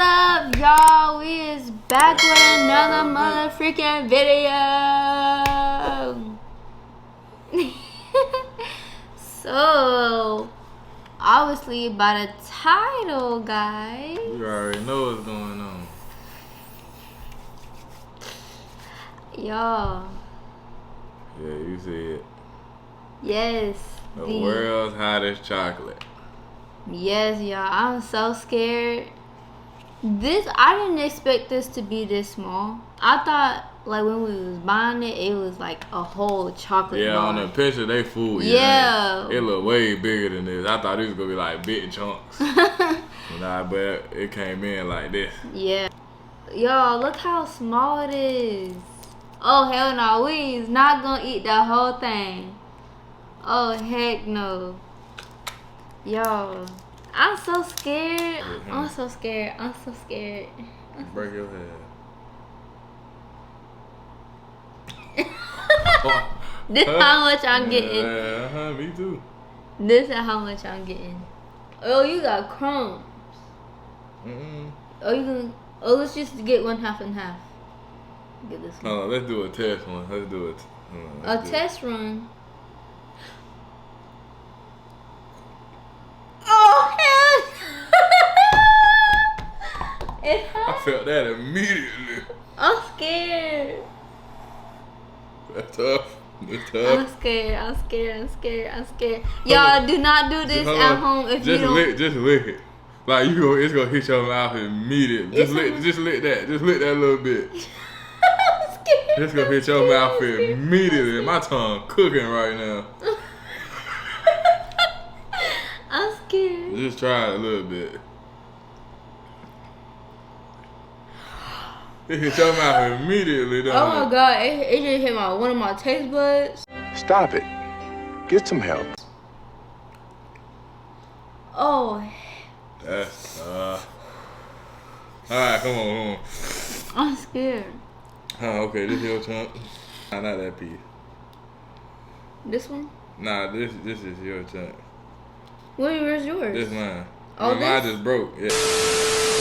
up, y'all? We is back with another motherfucking video. So, obviously by the title, guys. You already know what's going on. Y'all. Yeah, you see it. Yes. The world's hottest chocolate. Yes, y'all. I'm so scared. I didn't expect this to be this small. I thought, like, when we was buying it, it was like a whole chocolate bar. On the picture, they fooled you. Yeah. It looked way bigger than this. I thought this was going to be like big chunks. Nah, but it came in like this. Yeah. Y'all, look how small it is. Oh, hell no. We is not going to eat the whole thing. Oh, heck no. Y'all, I'm so scared. I'm so scared. I'm so scared. Break your head. This is how much I'm getting. Me too. This is how much I'm getting. Oh, you got crumbs. Oh, you can. Oh, let's just get one half and half. Get this one. Oh, let's do a test one. Let's do it. A test run. Oh, hell. It hurt. I felt that immediately. I'm scared. That's tough. It's tough. I'm scared. Y'all, do not do this at home if you don't. Just lick it. Like it's gonna hit your mouth immediately. Just lick that. Just lick that little bit. I'm scared. It's gonna hit your mouth immediately. My tongue cooking right now. I'm scared. Just try it a little bit. It hit your mouth immediately, though. Oh my god, it just hit one of my taste buds. Stop it. Get some help. Oh. That's Alright, come on. I'm scared. Okay, this your chunk. Nah, not that piece. This one? Nah, this is your chunk. Where's yours? This mine. Oh, mine just broke. Yeah.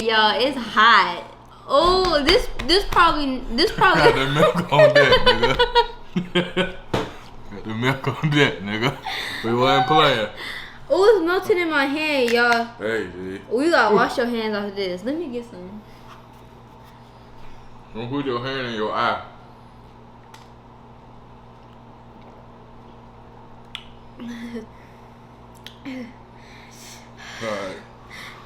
Y'all, it's hot. Oh, this probably. Got the milk on that, nigga. Got the milk on that, nigga. We wasn't playing. Oh, it's melting in my hand, y'all. Hey, G. You gotta wash your hands off this. Let me get some. Don't put your hand in your eye. Alright.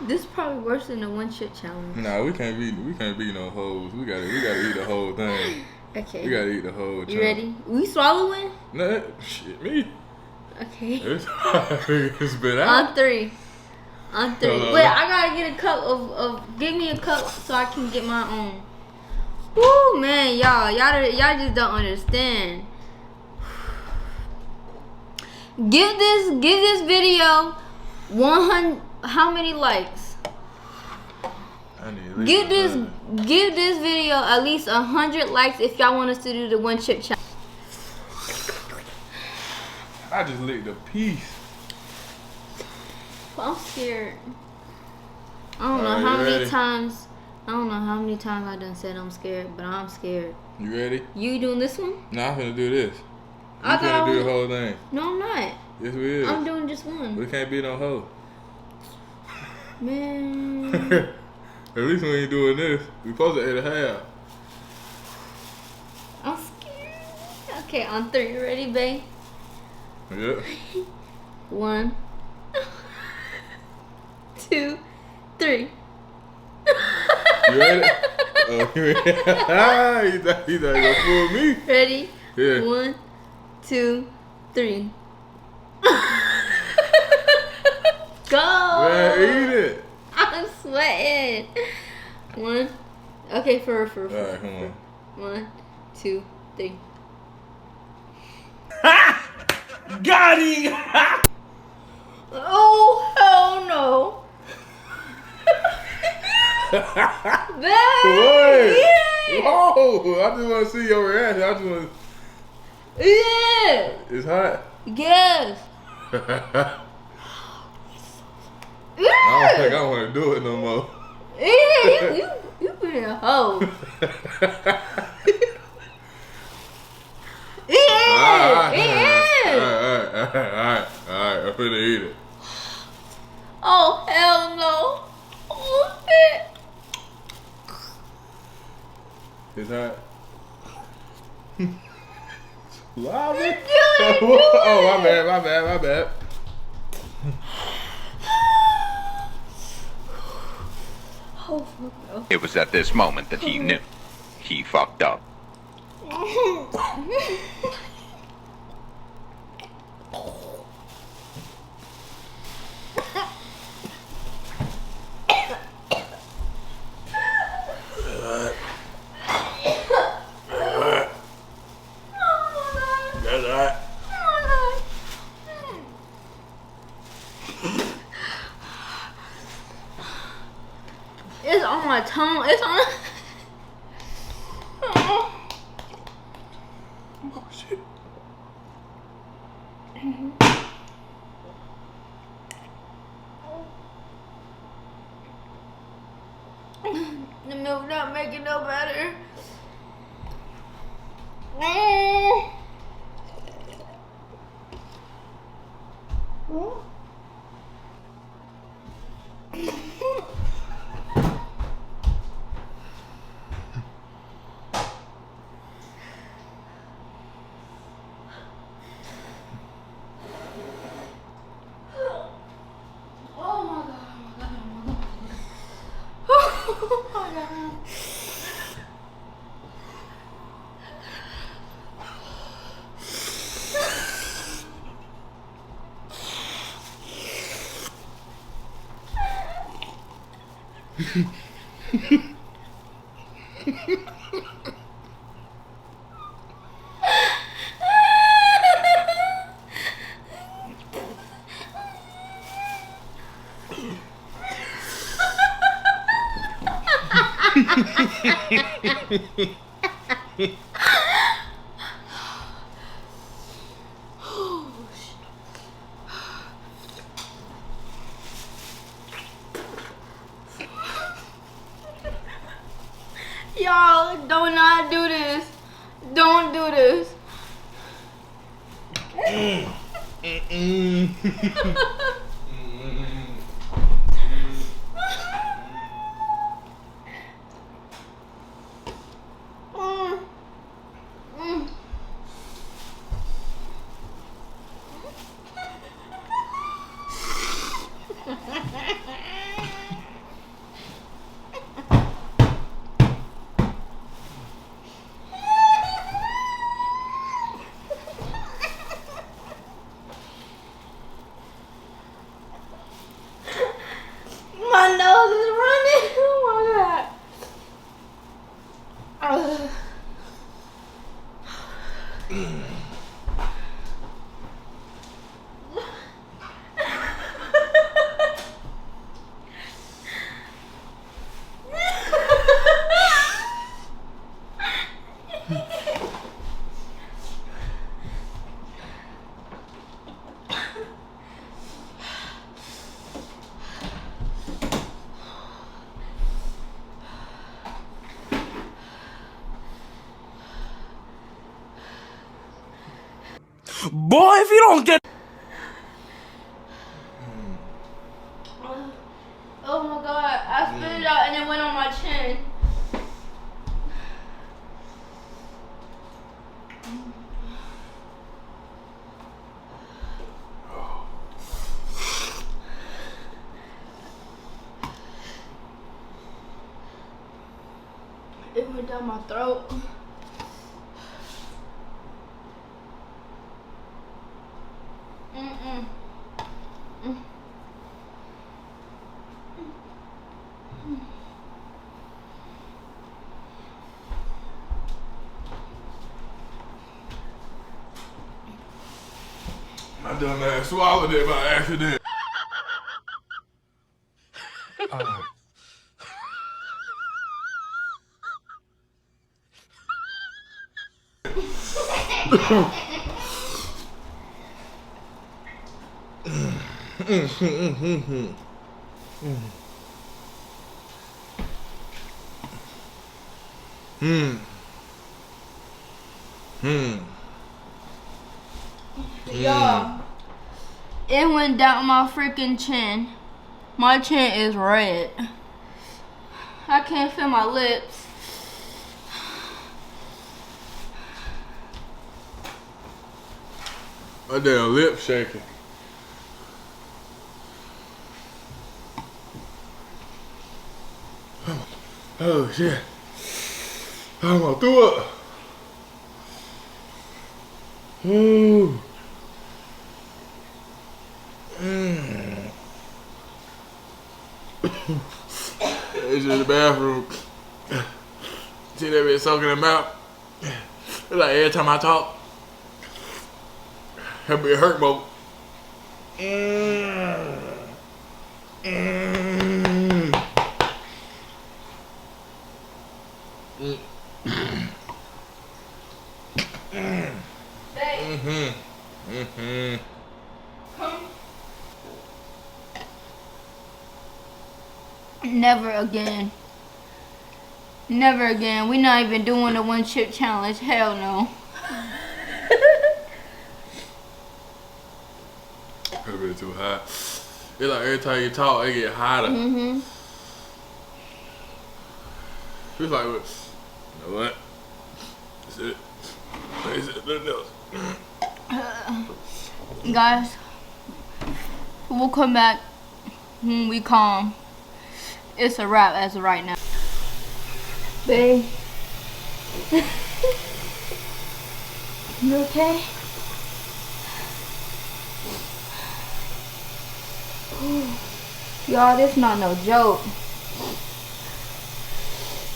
This is probably worse than the one chip challenge. Nah, we can't be no hoes. We gotta eat the whole thing. Okay. We gotta eat the whole thing. You ready? We swallowing? Nah, shit, me. Okay. It's been out. On three. Wait, I gotta get a cup of. Give me a cup so I can get my own. Woo, man, y'all just don't understand. Give this video 100. How many likes? Give this video at least 100 likes if y'all want us to do the one chip challenge. I just licked a piece. I'm scared. I don't know how many times I done said I'm scared, but I'm scared. You ready? You doing this one? Nah, I'm finna do this. I You finna do the whole thing. No, I'm not. Yes, we is. I'm doing just one. We can't be no hoe. Man. At least when you doing this, we supposed to eat a half. I'm scared. Okay, on three. You ready, babe? Yep. 1, 2, 3. You ready? Oh, you ready? You thought you gonna fool me? Ready? Yeah. 1, 2, 3. Go! Man, eat it. I'm sweating. 1. Okay, for. Alright, come on. 1, 2, 3. Got him! Oh, hell no. Wait. Yeah. Whoa! I just want to see your reaction. I just want. Yeah. It's hot. Yes. I don't think I want to do it no more. Yeah, you been a hoe. He is. Alright, I'm finna eat it. Oh, hell no. Oh, shit. It's hot. Lava? Do Oh, my bad. Oh, fuck no. It was at this moment that he knew. He fucked up. That's hot. It's on my tongue. It's on. Oh, shit. The milk not making no better. Oh my god. Oh my god. Y'all, do not do this. Don't do this. My nose is running. Oh my god. Boy, if you don't get. Oh my god. I spit it out and it went on my chin. It went down my throat. My dumb ass swallowed it by accident. Y'all, it went down my freaking chin. My chin is red. I can't feel my lips. My damn lip shaking. Oh shit. I almost threw up. Ooh. It's in the bathroom. See that bitch soaking in the mouth? It's like every time I talk, that bitch hurt more. Never again. Never again. We're not even doing the 1 chip challenge. Hell no. That bitch too hot. It's like every time you talk, it get hotter. It's like, you know what? That's it. That's it. Nothing else. Guys, we'll come back when we calm. It's a wrap as of right now. Babe. You okay? Y'all, this not no joke.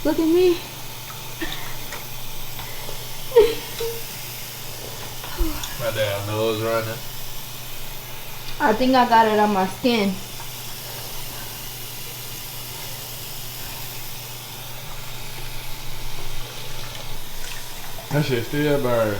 Look at me. My damn nose running. I think I got it on my skin. That shit still burn.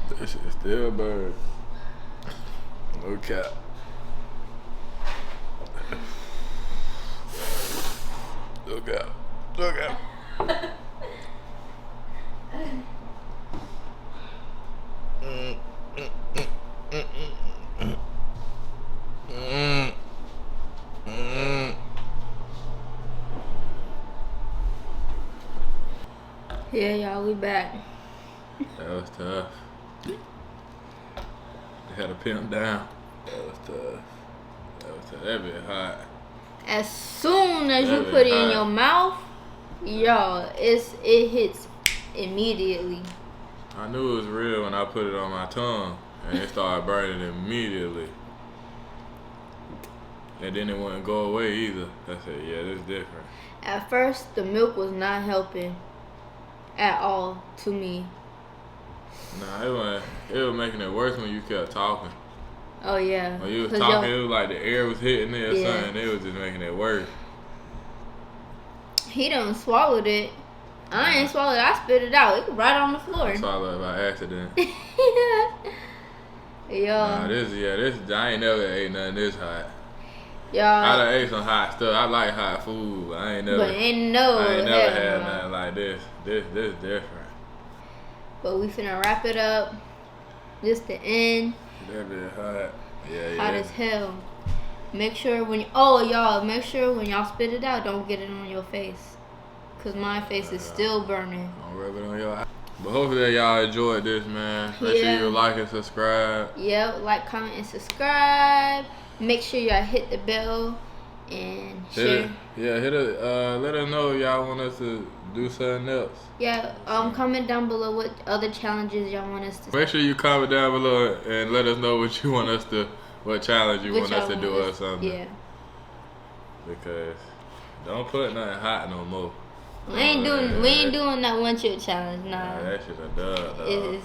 That shit still burn. No cap. Look out. Look out. Yeah, y'all, we back. That was tough. They had to pin him down. That was tough. That was tough. That bit hot. As soon as you That put it bit in hot. your mouth, y'all, it hits immediately. I knew it was real when I put it on my tongue and it started burning immediately. And then it wouldn't go away either. I said, yeah, this is different. At first, the milk was not helping at all to me. Nah, it was making it worse when you kept talking. Oh yeah. When you was 'Cause talking, y'all- it was like the air was hitting it or Yeah. something. It was just making it worse. He done swallowed it. I ain't swallowed it. I spit it out. It was right on the floor. I saw that by accident. Yeah. Nah, this, I ain't never ate nothing this hot. I Y'all. done ate some hot stuff. I like hot food, but I ain't never, But ain't no. I ain't never hell had no. nothing like this. This different. But we finna wrap it up. This the end. That bit hot. Yeah, Hot yeah. as hell. Make sure when make sure when y'all spit it out, don't get it on your face. Cause my face is still burning. Don't rub it on your eye. But hopefully y'all enjoyed this, man. Make sure Yeah. you like and subscribe. Yep, like, comment, and subscribe. Make sure y'all hit the bell and share. Hit it. Let us know if y'all want us to do something else. Yeah, comment down below what other challenges y'all want us to. Make sure you comment down below and let us know what you want us to, what challenge you what want us y'all to do want or us- something. Yeah, Because don't put nothing hot no more. we ain't doing that 1 chip challenge. Nah, Nah, that shit's a dub, dog.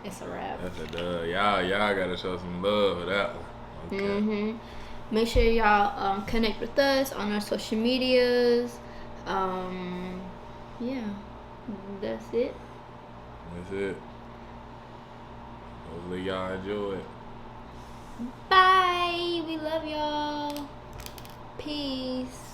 it's a wrap. That's a dub. Y'all gotta show some love for that one. Okay. Make sure y'all connect with us on our social medias. Yeah, that's it. That's it. Hopefully y'all enjoy it. Bye. We love y'all. Peace.